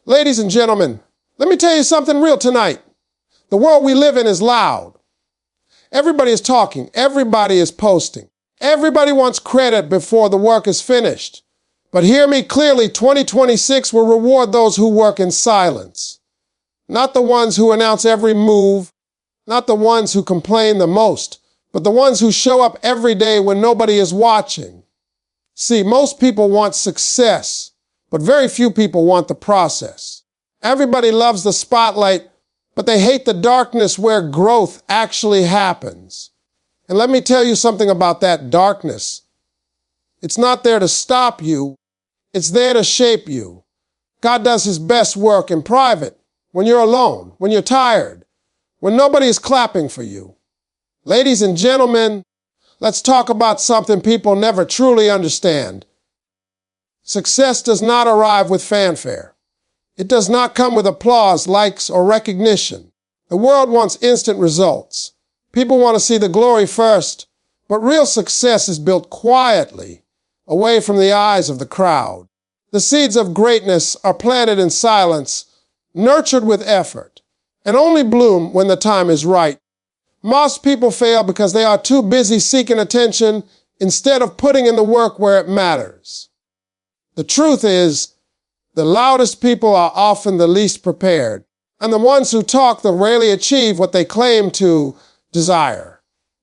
Ladies and gentlemen, let me tell you something real tonight. The world we live in is loud. Everybody is talking. Everybody is posting. Everybody wants credit before the work is finished. But hear me clearly, 2026 will reward those who work in silence. Not the ones who announce every move, not the ones who complain the most, but the ones who show up every day when nobody is watching. See, most people want success, but very few people want the process. Everybody loves the spotlight, but they hate the darkness where growth actually happens. And let me tell you something about that darkness. It's not there to stop you. It's there to shape you. God does his best work in private, when you're alone, when you're tired, when nobody is clapping for you. Ladies and gentlemen, let's talk about something people never truly understand. Success does not arrive with fanfare. It does not come with applause, likes, or recognition. The world wants instant results. People want to see the glory first, but real success is built quietly, away from the eyes of the crowd. The seeds of greatness are planted in silence, nurtured with effort, and only bloom when the time is right. Most people fail because they are too busy seeking attention instead of putting in the work where it matters. The truth is, the loudest people are often the least prepared, and the ones who talk the rarely achieve what they claim to desire.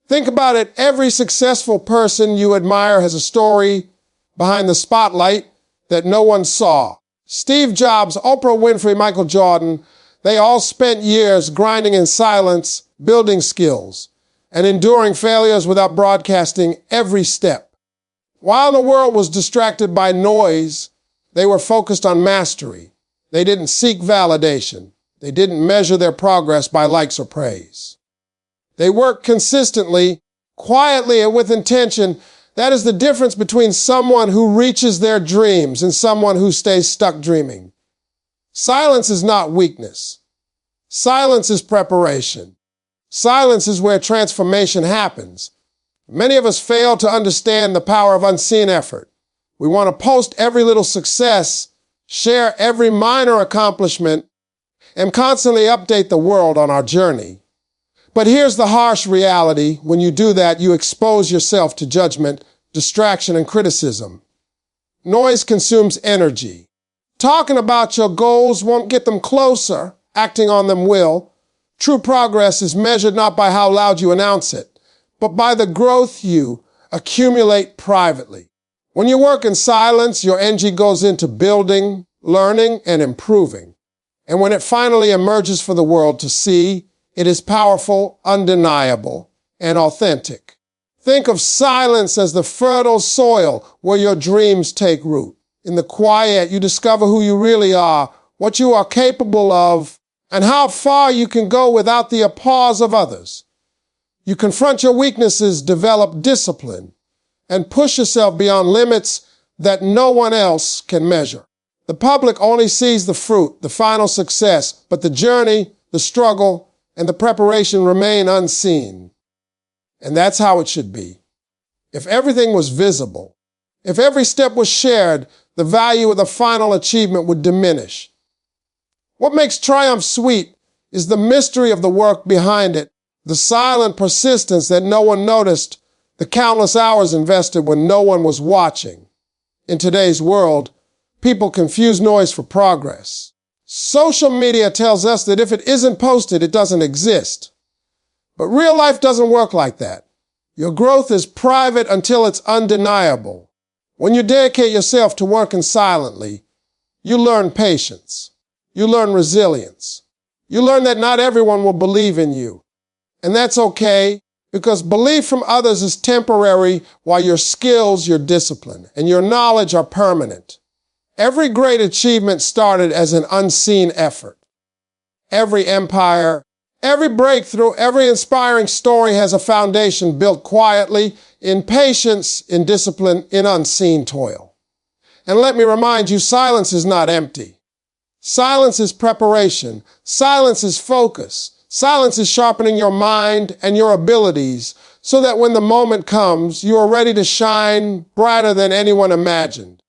Think about it. Every successful person you admire has a story behind the spotlight that no one saw. Steve Jobs, Oprah Winfrey, Michael Jordan, they all spent years grinding in silence, building skills, and enduring failures without broadcasting every step. While the world was distracted by noise, they were focused on mastery. They didn't seek validation. They didn't measure their progress by likes or praise. They worked consistently, quietly, and with intention. That is the difference between someone who reaches their dreams and someone who stays stuck dreaming. Silence is not weakness. Silence is preparation. Silence is where transformation happens. Many of us fail to understand the power of unseen effort. We want to post every little success, share every minor accomplishment, and constantly update the world on our journey. But here's the harsh reality. When you do that, you expose yourself to judgment, distraction, and criticism. Noise consumes energy. Talking about your goals won't get them closer. Acting on them will. True progress is measured not by how loud you announce it, but by the growth you accumulate privately. When you work in silence, your energy goes into building, learning, and improving. And when it finally emerges for the world to see, it is powerful, undeniable, and authentic. Think of silence as the fertile soil where your dreams take root. In the quiet, you discover who you really are, what you are capable of, and how far you can go without the applause of others. You confront your weaknesses, develop discipline, and push yourself beyond limits that no one else can measure. The public only sees the fruit, the final success, but the journey, the struggle, and the preparation remain unseen. And that's how it should be. If everything was visible, if every step was shared, the value of the final achievement would diminish. What makes triumph sweet is the mystery of the work behind it, the silent persistence that no one noticed, the countless hours invested when no one was watching. In today's world, people confuse noise for progress. Social media tells us that if it isn't posted, it doesn't exist. But real life doesn't work like that. Your growth is private until it's undeniable. When you dedicate yourself to working silently, you learn patience. You learn resilience. You learn that not everyone will believe in you. And that's okay, because belief from others is temporary while your skills, your discipline, and your knowledge are permanent. Every great achievement started as an unseen effort. Every empire, every breakthrough, every inspiring story has a foundation built quietly, in patience, in discipline, in unseen toil. And let me remind you, silence is not empty. Silence is preparation. Silence is focus. Silence is sharpening your mind and your abilities so that when the moment comes, you are ready to shine brighter than anyone imagined.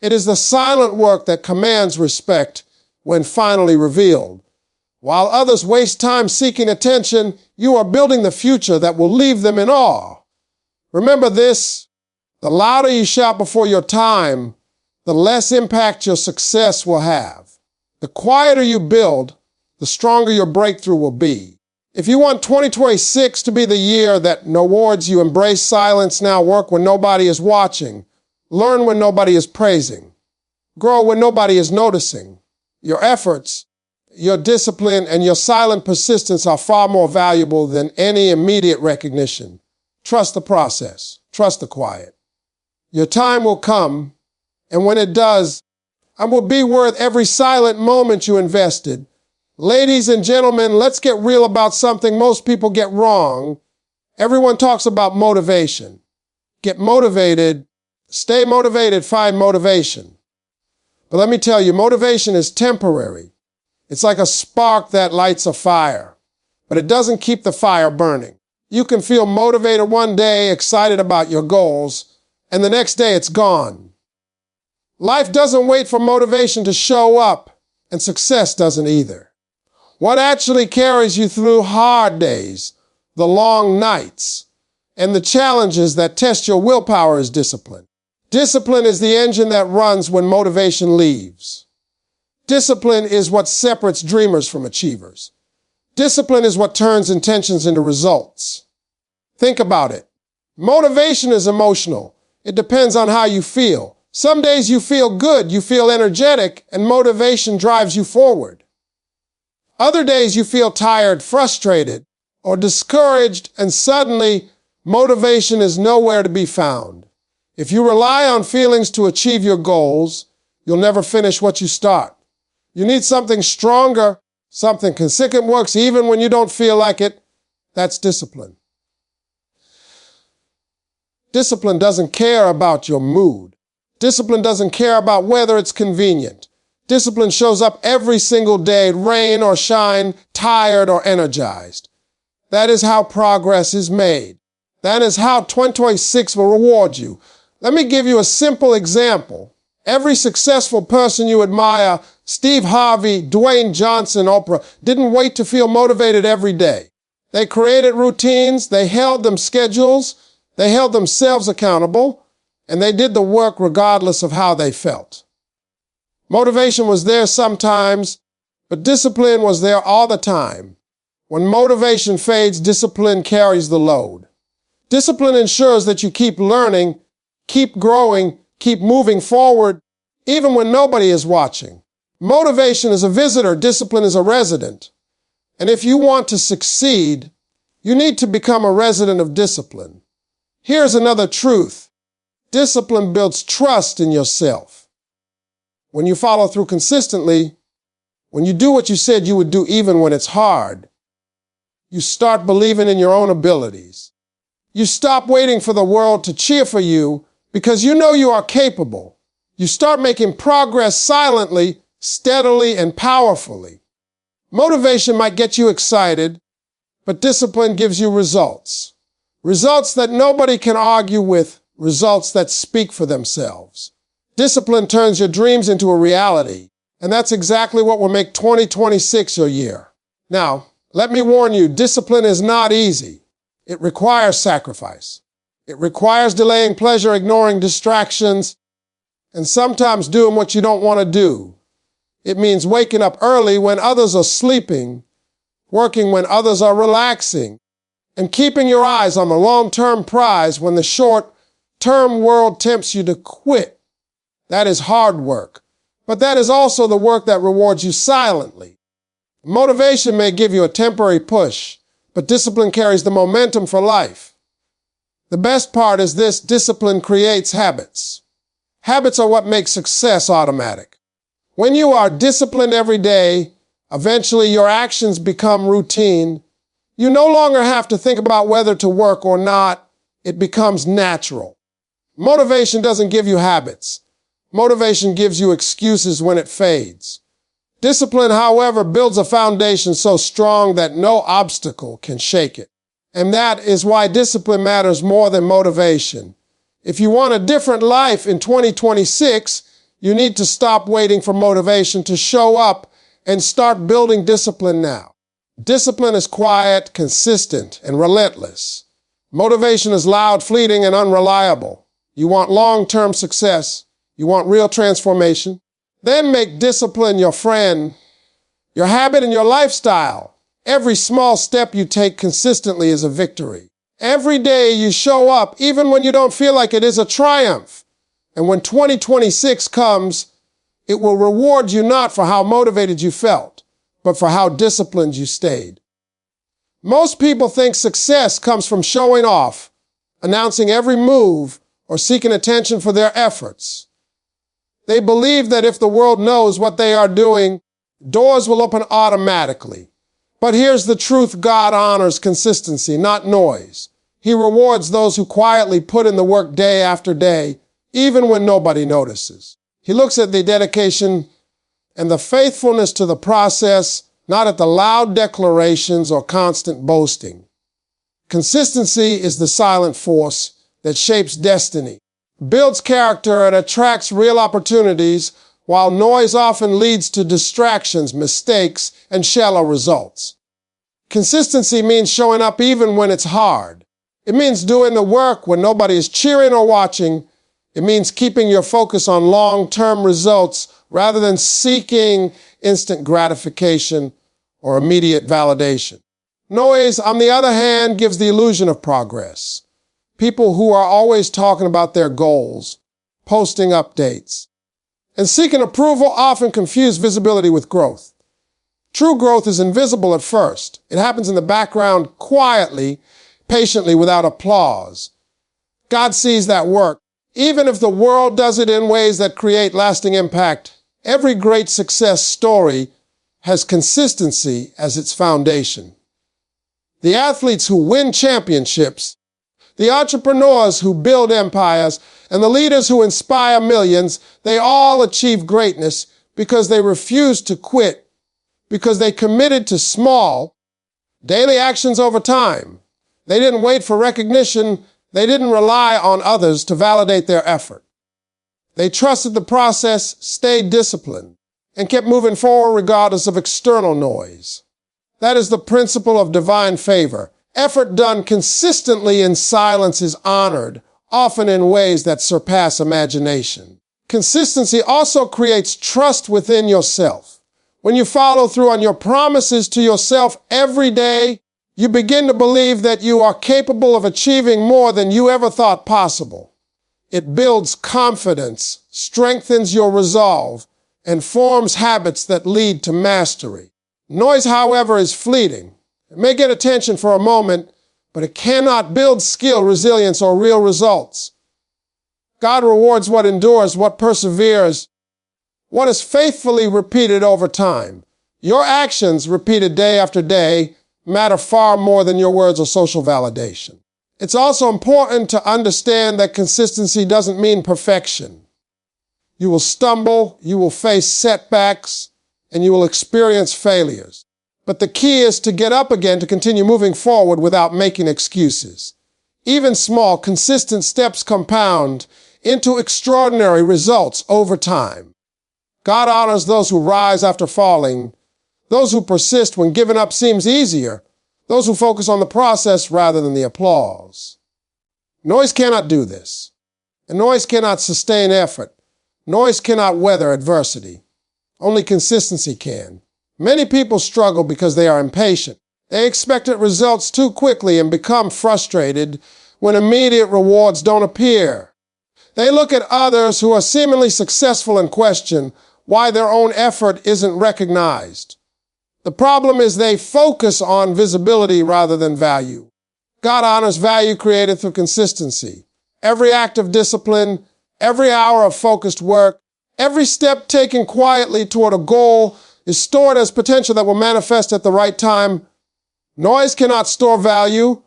It is the silent work that commands respect when finally revealed. While others waste time seeking attention, you are building the future that will leave them in awe. Remember this: the louder you shout before your time, the less impact your success will have. The quieter you build, the stronger your breakthrough will be. If you want 2026 to be the year that awards you embrace silence now, work when nobody is watching, learn when nobody is praising, grow when nobody is noticing. Your efforts, your discipline, and your silent persistence are far more valuable than any immediate recognition. Trust the process. Trust the quiet. Your time will come, and when it does, it will be worth every silent moment you invested. Ladies and gentlemen, let's get real about something most people get wrong. Everyone talks about motivation. Get motivated, stay motivated, find motivation. But let me tell you, motivation is temporary. It's like a spark that lights a fire, but it doesn't keep the fire burning. You can feel motivated one day, excited about your goals, and the next day it's gone. Life doesn't wait for motivation to show up, and success doesn't either. What actually carries you through hard days, the long nights, and the challenges that test your willpower is discipline. Discipline is the engine that runs when motivation leaves. Discipline is what separates dreamers from achievers. Discipline is what turns intentions into results. Think about it. Motivation is emotional. It depends on how you feel. Some days you feel good, you feel energetic, and motivation drives you forward. Other days you feel tired, frustrated, or discouraged, and suddenly motivation is nowhere to be found. If you rely on feelings to achieve your goals, you'll never finish what you start. You need something stronger, something consistent works even when you don't feel like it. That's discipline. Discipline doesn't care about your mood. Discipline doesn't care about whether it's convenient. Discipline shows up every single day, rain or shine, tired or energized. That is how progress is made. That is how 2026 will reward you. Let me give you a simple example. Every successful person you admire, Steve Harvey, Dwayne Johnson, Oprah, didn't wait to feel motivated every day. They created routines, they held them schedules, they held themselves accountable, and they did the work regardless of how they felt. Motivation was there sometimes, but discipline was there all the time. When motivation fades, discipline carries the load. Discipline ensures that you keep learning, keep growing, keep moving forward, even when nobody is watching. Motivation is a visitor, discipline is a resident. And if you want to succeed, you need to become a resident of discipline. Here's another truth. Discipline builds trust in yourself. When you follow through consistently, when you do what you said you would do even when it's hard, you start believing in your own abilities. You stop waiting for the world to cheer for you because you know you are capable. You start making progress silently, steadily, and powerfully. Motivation might get you excited, but discipline gives you results. Results that nobody can argue with, results that speak for themselves. Discipline turns your dreams into a reality, and that's exactly what will make 2026 your year. Now, let me warn you, discipline is not easy. It requires sacrifice. It requires delaying pleasure, ignoring distractions, and sometimes doing what you don't want to do. It means waking up early when others are sleeping, working when others are relaxing, and keeping your eyes on the long-term prize when the short-term world tempts you to quit. That is hard work, but that is also the work that rewards you silently. Motivation may give you a temporary push, but discipline carries the momentum for life. The best part is this: discipline creates habits. Habits are what make success automatic. When you are disciplined every day, eventually your actions become routine. You no longer have to think about whether to work or not. It becomes natural. Motivation doesn't give you habits. Motivation gives you excuses when it fades. Discipline, however, builds a foundation so strong that no obstacle can shake it. And that is why discipline matters more than motivation. If you want a different life in 2026, You need to stop waiting for motivation to show up and start building discipline now. Discipline is quiet, consistent, and relentless. Motivation is loud, fleeting, and unreliable. You want long-term success. You want real transformation. Then make discipline your friend, your habit, and your lifestyle. Every small step you take consistently is a victory. Every day you show up, even when you don't feel like it, is a triumph. And when 2026 comes, it will reward you not for how motivated you felt, but for how disciplined you stayed. Most people think success comes from showing off, announcing every move, or seeking attention for their efforts. They believe that if the world knows what they are doing, doors will open automatically. But here's the truth: God honors consistency, not noise. He rewards those who quietly put in the work day after day, even when nobody notices. He looks at the dedication and the faithfulness to the process, not at the loud declarations or constant boasting. Consistency is the silent force that shapes destiny, builds character, and attracts real opportunities, while noise often leads to distractions, mistakes, and shallow results. Consistency means showing up even when it's hard. It means doing the work when nobody is cheering or watching. It means keeping your focus on long-term results rather than seeking instant gratification or immediate validation. Noise, on the other hand, gives the illusion of progress. People who are always talking about their goals, posting updates, and seeking approval often confuse visibility with growth. True growth is invisible at first. It happens in the background, quietly, patiently, without applause. God sees that work. Even if the world does it in ways that create lasting impact, every great success story has consistency as its foundation. The athletes who win championships, the entrepreneurs who build empires, and the leaders who inspire millions, they all achieve greatness because they refused to quit, because they committed to small, daily actions over time. They didn't wait for recognition. They didn't rely on others to validate their effort. They trusted the process, stayed disciplined, and kept moving forward regardless of external noise. That is the principle of divine favor. Effort done consistently in silence is honored, often in ways that surpass imagination. Consistency also creates trust within yourself. When you follow through on your promises to yourself every day, you begin to believe that you are capable of achieving more than you ever thought possible. It builds confidence, strengthens your resolve, and forms habits that lead to mastery. Noise, however, is fleeting. It may get attention for a moment, but it cannot build skill, resilience, or real results. God rewards what endures, what perseveres, what is faithfully repeated over time. Your actions, repeated day after day, matter far more than your words or social validation. It's also important to understand that consistency doesn't mean perfection. You will stumble, you will face setbacks, and you will experience failures. But the key is to get up again, to continue moving forward without making excuses. Even small, consistent steps compound into extraordinary results over time. God honors those who rise after falling, those who persist when giving up seems easier, those who focus on the process rather than the applause. Noise cannot do this. And noise cannot sustain effort. Noise cannot weather adversity. Only consistency can. Many people struggle because they are impatient. They expect results too quickly and become frustrated when immediate rewards don't appear. They look at others who are seemingly successful and question why their own effort isn't recognized. The problem is they focus on visibility rather than value. God honors value created through consistency. Every act of discipline, every hour of focused work, every step taken quietly toward a goal is stored as potential that will manifest at the right time. Noise cannot store value.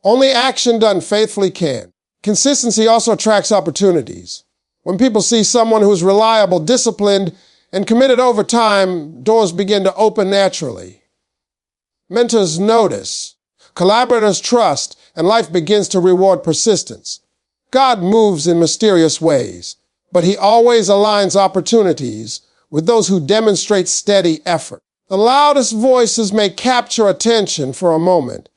Only action done faithfully can. Consistency also attracts opportunities. When people see someone who is reliable, disciplined, and committed over time, doors begin to open naturally. Mentors notice, collaborators trust, and life begins to reward persistence. God moves in mysterious ways. but he always aligns opportunities with those who demonstrate steady effort. The loudest voices may capture attention for a moment,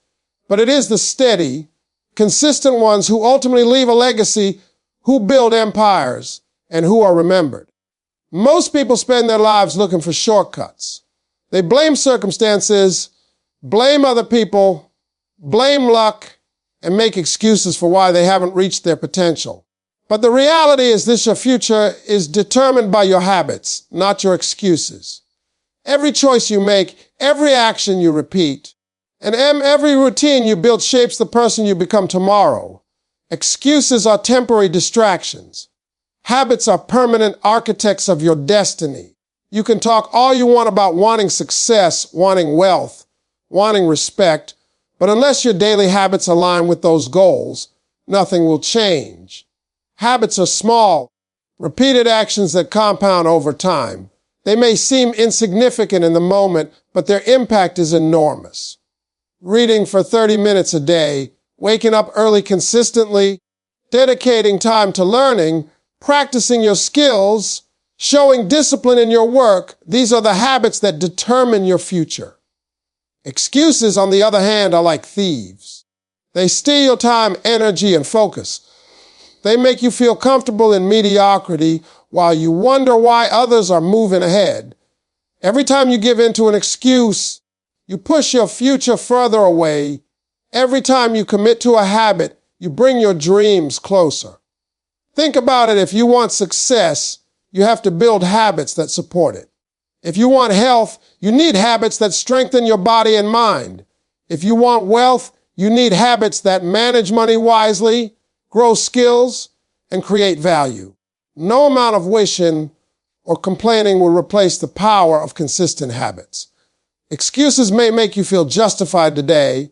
but it is the steady, consistent ones who ultimately leave a legacy, who build empires, and who are remembered. Most people spend their lives looking for shortcuts. They blame circumstances, blame other people, blame luck, and make excuses for why they haven't reached their potential. But the reality is this: your future is determined by your habits, not your excuses. Every choice you make, every action you repeat, and every routine you build shapes the person you become tomorrow. Excuses are temporary distractions. Habits are permanent architects of your destiny. You can talk all you want about wanting success, wanting wealth, wanting respect, but unless your daily habits align with those goals, nothing will change. Habits are small, repeated actions that compound over time. They may seem insignificant in the moment, but their impact is enormous. Reading for 30 minutes a day, waking up early consistently, dedicating time to learning, practicing your skills, showing discipline in your work, these are the habits that determine your future. Excuses, on the other hand, are like thieves. They steal your time, energy, and focus. They make you feel comfortable in mediocrity while you wonder why others are moving ahead. Every time you give in to an excuse, you push your future further away. Every time you commit to a habit, you bring your dreams closer. Think about it. If you want success, you have to build habits that support it. If you want health, you need habits that strengthen your body and mind. If you want wealth, you need habits that manage money wisely, grow skills, and create value. No amount of wishing or complaining will replace the power of consistent habits. Excuses may make you feel justified today,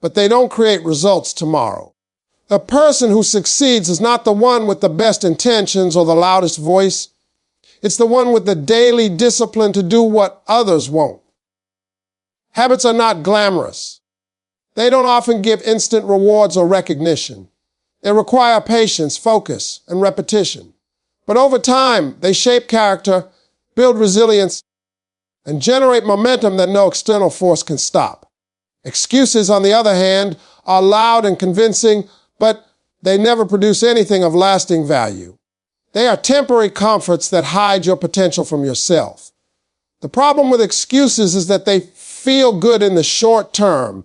but they don't create results tomorrow. The person who succeeds is not the one with the best intentions or the loudest voice. It's the one with the daily discipline to do what others won't. Habits are not glamorous. They don't often give instant rewards or recognition. They require patience, focus, and repetition. But over time, they shape character, build resilience, and generate momentum that no external force can stop. Excuses, on the other hand, are loud and convincing, but they never produce anything of lasting value. They are temporary comforts that hide your potential from yourself. The problem with excuses is that they feel good in the short term,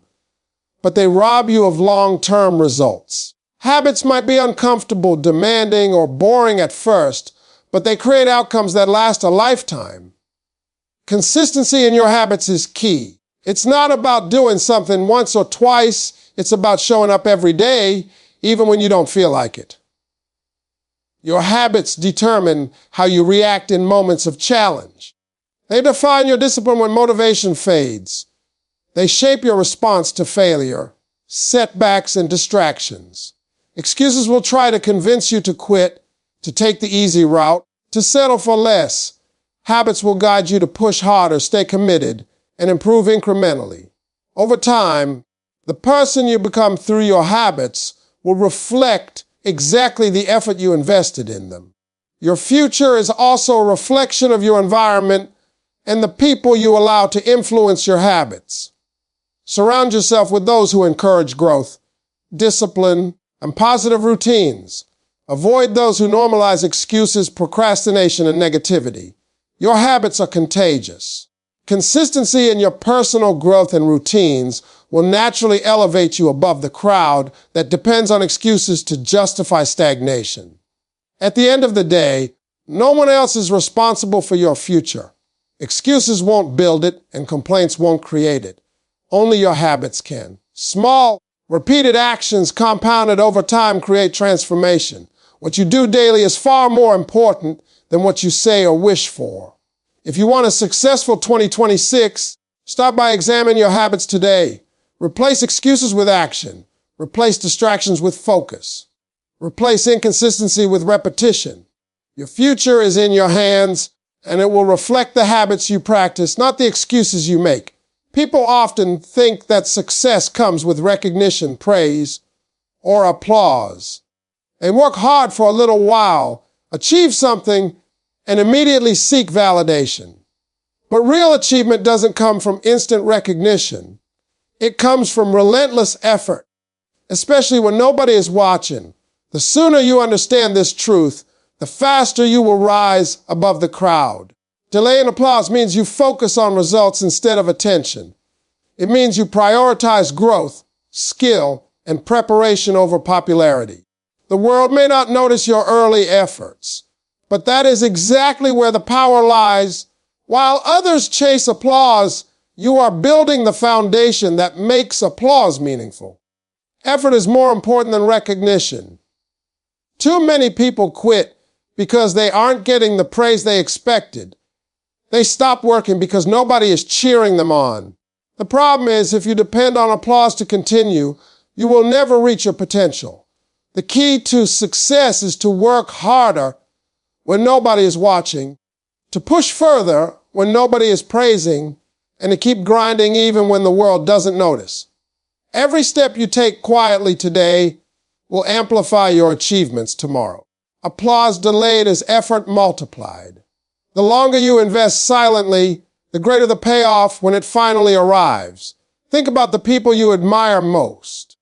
but they rob you of long-term results. Habits might be uncomfortable, demanding, or boring at first, but they create outcomes that last a lifetime. Consistency in your habits is key. It's not about doing something once or twice. It's about showing up every day, even when you don't feel like it. Your habits determine how you react in moments of challenge. They define your discipline when motivation fades. They shape your response to failure, setbacks, and distractions. Excuses will try to convince you to quit, to take the easy route, to settle for less. Habits will guide you to push harder, stay committed, and improve incrementally. Over time, the person you become through your habits will reflect exactly the effort you invested in them. Your future is also a reflection of your environment and the people you allow to influence your habits. Surround yourself with those who encourage growth, discipline, and positive routines. Avoid those who normalize excuses, procrastination, and negativity. Your habits are contagious. Consistency in your personal growth and routines will naturally elevate you above the crowd that depends on excuses to justify stagnation. At the end of the day, no one else is responsible for your future. Excuses won't build it, and complaints won't create it. Only your habits can. Small, repeated actions compounded over time create transformation. What you do daily is far more important than what you say or wish for. If you want a successful 2026, start by examining your habits today. Replace excuses with action. Replace distractions with focus. Replace inconsistency with repetition. Your future is in your hands, and it will reflect the habits you practice, not the excuses you make. People often think that success comes with recognition, praise, or applause. They work hard for a little while, achieve something, and immediately seek validation. But real achievement doesn't come from instant recognition. It comes from relentless effort, especially when nobody is watching. The sooner you understand this truth, the faster you will rise above the crowd. Delaying applause means you focus on results instead of attention. It means you prioritize growth, skill, and preparation over popularity. The world may not notice your early efforts, but that is exactly where the power lies. While others chase applause, you are building the foundation that makes applause meaningful. Effort is more important than recognition. Too many people quit because they aren't getting the praise they expected. They stop working because nobody is cheering them on. The problem is, if you depend on applause to continue, you will never reach your potential. The key to success is to work harder when nobody is watching, to push further when nobody is praising, and to keep grinding even when the world doesn't notice. Every step you take quietly today will amplify your achievements tomorrow. Applause delayed is effort multiplied. The longer you invest silently, the greater the payoff when it finally arrives. Think about the people you admire most.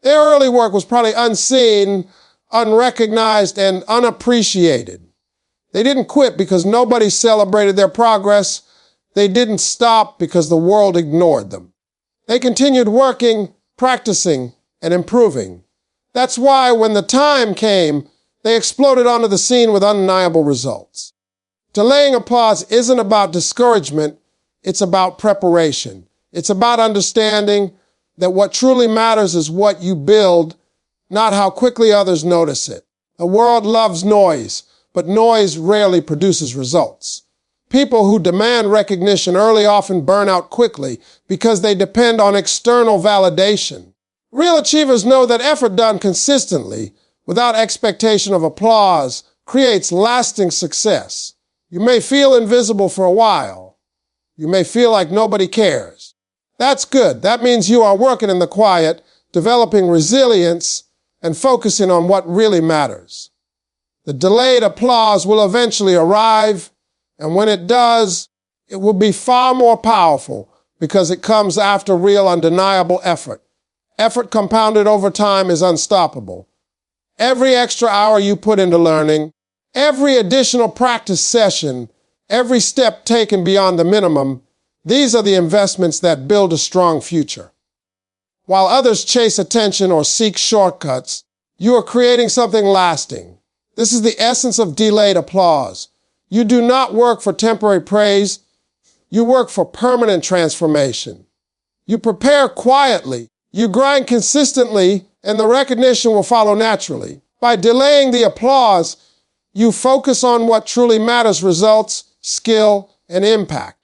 Their early work was probably unseen, unrecognized, and unappreciated. They didn't quit because nobody celebrated their progress. They didn't stop because the world ignored them. They continued working, practicing, and improving. That's why when the time came, they exploded onto the scene with undeniable results. Delaying applause isn't about discouragement, it's about preparation. It's about understanding that what truly matters is what you build, not how quickly others notice it. The world loves noise, but noise rarely produces results. People who demand recognition early often burn out quickly because they depend on external validation. Real achievers know that effort done consistently, without expectation of applause, creates lasting success. You may feel invisible for a while. You may feel like nobody cares. That's good. That means you are working in the quiet, developing resilience, and focusing on what really matters. The delayed applause will eventually arrive, and when it does, it will be far more powerful because it comes after real, undeniable effort. Effort compounded over time is unstoppable. Every extra hour you put into learning, every additional practice session, every step taken beyond the minimum, these are the investments that build a strong future. While others chase attention or seek shortcuts, you are creating something lasting. This is the essence of delayed applause. You do not work for temporary praise. You work for permanent transformation. You prepare quietly. You grind consistently, and the recognition will follow naturally. By delaying the applause, you focus on what truly matters: results, skill, and impact.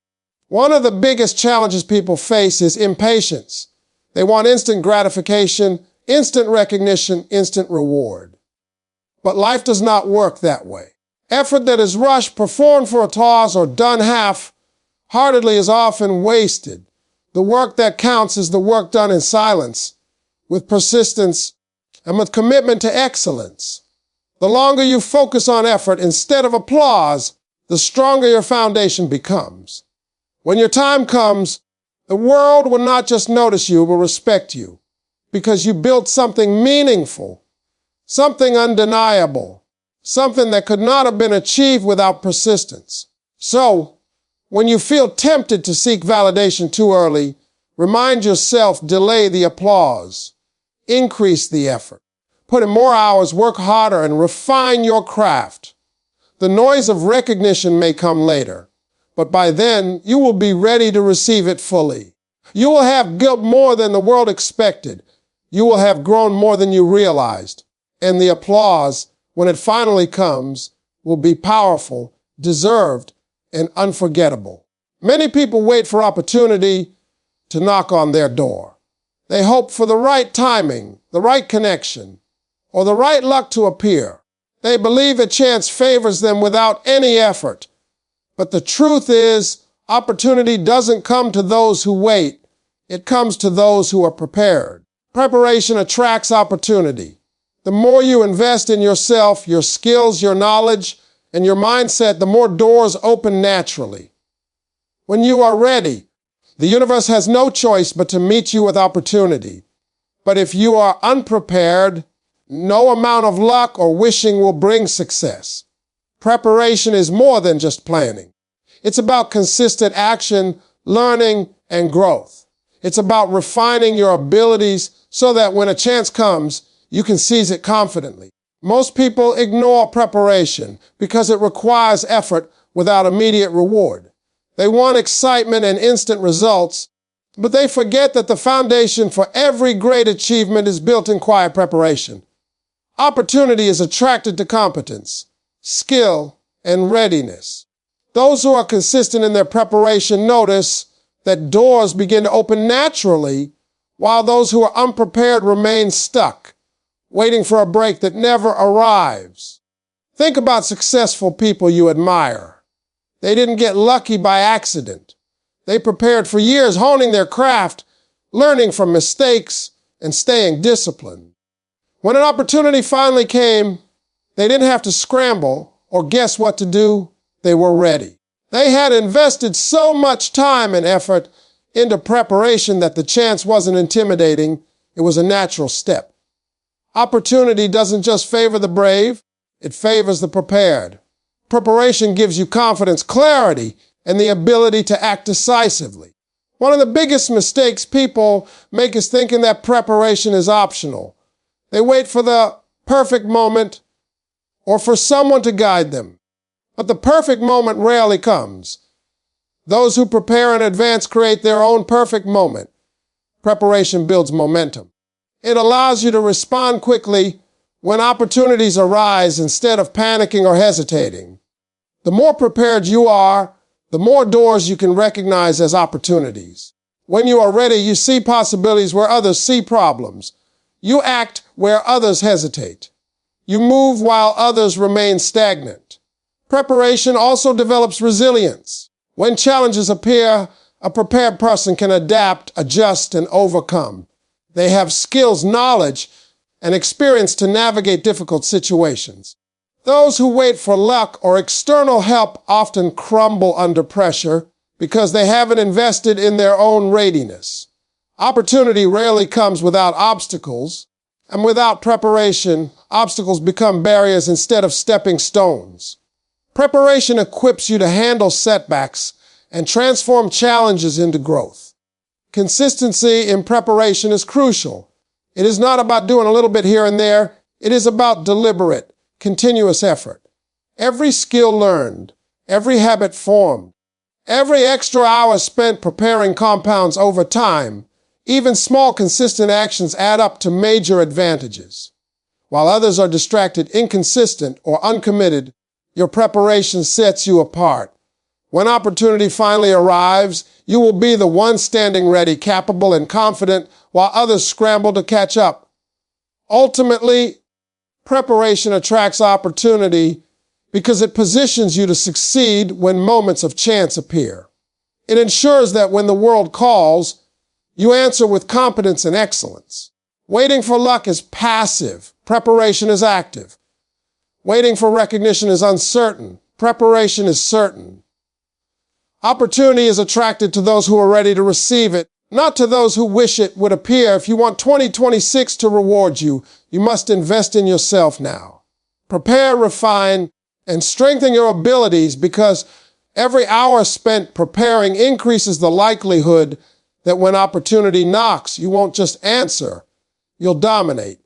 One of the biggest challenges people face is impatience. They want instant gratification, instant recognition, instant reward. But life does not work that way. Effort that is rushed, performed for applause, or done half-heartedly is often wasted. The work that counts is the work done in silence, with persistence, and with commitment to excellence. The longer you focus on effort instead of applause, the stronger your foundation becomes. When your time comes, the world will not just notice you, but respect you, because you built something meaningful, something undeniable, something that could not have been achieved without persistence. So, when you feel tempted to seek validation too early, remind yourself, delay the applause, increase the effort, put in more hours, work harder, and refine your craft. The noise of recognition may come later, but by then you will be ready to receive it fully. You will have built more than the world expected. You will have grown more than you realized. And the applause, when it finally comes, will be powerful, deserved, and unforgettable. Many people wait for opportunity to knock on their door. They hope for the right timing, the right connection, or the right luck to appear. They believe that chance favors them without any effort. But the truth is, opportunity doesn't come to those who wait. It comes to those who are prepared. Preparation attracts opportunity. The more you invest in yourself, your skills, your knowledge, and your mindset, the more doors open naturally. When you are ready, the universe has no choice but to meet you with opportunity. But if you are unprepared, no amount of luck or wishing will bring success. Preparation is more than just planning. It's about consistent action, learning, and growth. It's about refining your abilities so that when a chance comes, you can seize it confidently. Most people ignore preparation because it requires effort without immediate reward. They want excitement and instant results, but they forget that the foundation for every great achievement is built in quiet preparation. Opportunity is attracted to competence, skill, and readiness. Those who are consistent in their preparation notice that doors begin to open naturally, while those who are unprepared remain stuck, waiting for a break that never arrives. Think about successful people you admire. They didn't get lucky by accident. They prepared for years, honing their craft, learning from mistakes, and staying disciplined. When an opportunity finally came, they didn't have to scramble or guess what to do. They were ready. They had invested so much time and effort into preparation that the chance wasn't intimidating. It was a natural step. Opportunity doesn't just favor the brave, it favors the prepared. Preparation gives you confidence, clarity, and the ability to act decisively. One of the biggest mistakes people make is thinking that preparation is optional. They wait for the perfect moment or for someone to guide them. But the perfect moment rarely comes. Those who prepare in advance create their own perfect moment. Preparation builds momentum. It allows you to respond quickly when opportunities arise instead of panicking or hesitating. The more prepared you are, the more doors you can recognize as opportunities. When you are ready, you see possibilities where others see problems. You act where others hesitate. You move while others remain stagnant. Preparation also develops resilience. When challenges appear, a prepared person can adapt, adjust, and overcome. They have skills, knowledge, and experience to navigate difficult situations. Those who wait for luck or external help often crumble under pressure because they haven't invested in their own readiness. Opportunity rarely comes without obstacles, and without preparation, obstacles become barriers instead of stepping stones. Preparation equips you to handle setbacks and transform challenges into growth. Consistency in preparation is crucial. It is not about doing a little bit here and there. It is about deliberate, continuous effort. Every skill learned, every habit formed, every extra hour spent preparing compounds over time. Even small, consistent actions add up to major advantages. While others are distracted, inconsistent, or uncommitted, your preparation sets you apart. When opportunity finally arrives, you will be the one standing ready, capable, and confident, while others scramble to catch up. Ultimately, preparation attracts opportunity because it positions you to succeed when moments of chance appear. It ensures that when the world calls, you answer with competence and excellence. Waiting for luck is passive. Preparation is active. Waiting for recognition is uncertain. Preparation is certain. Opportunity is attracted to those who are ready to receive it, not to those who wish it would appear. If you want 2026 to reward you, you must invest in yourself now. Prepare, refine, and strengthen your abilities because every hour spent preparing increases the likelihood that when opportunity knocks, you won't just answer, you'll dominate.